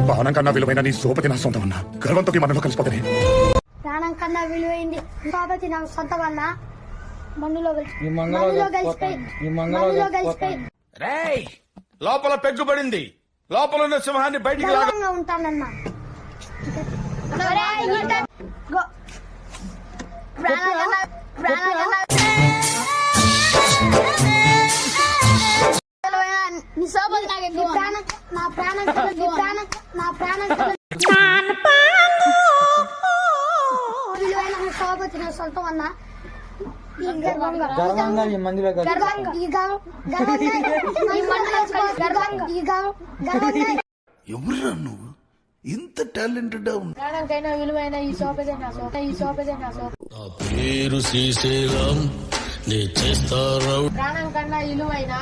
ప్రాణం కన్నా విలువైన నీ సోపతి నా సొంతం అన్నా. గర్వంతో ఈ మనలో కలిసిపోతానే. ప్రాణం కన్నా విలువైంది సోపతి నా సొంతం అన్నా. మన్నులో కలిసిపోయింది. రేయ్, లోపల పెగ్గుపడింది. లోపల ఉన్న సింహాన్ని బయటికి గర్వంగా ఉంటానన్నా. సోపతి నా సొంతం అన్నా. గర్వంగా ఈ మందిలో ఎవరురా నువ్వు ఇంత టాలెంటెడ్ ప్రాణంకైనా విలువైన ఈ సోపదే నా నా పేరు శ్రీశైలం నీ చేస్తారా ప్రాణం కన్నా విలువైన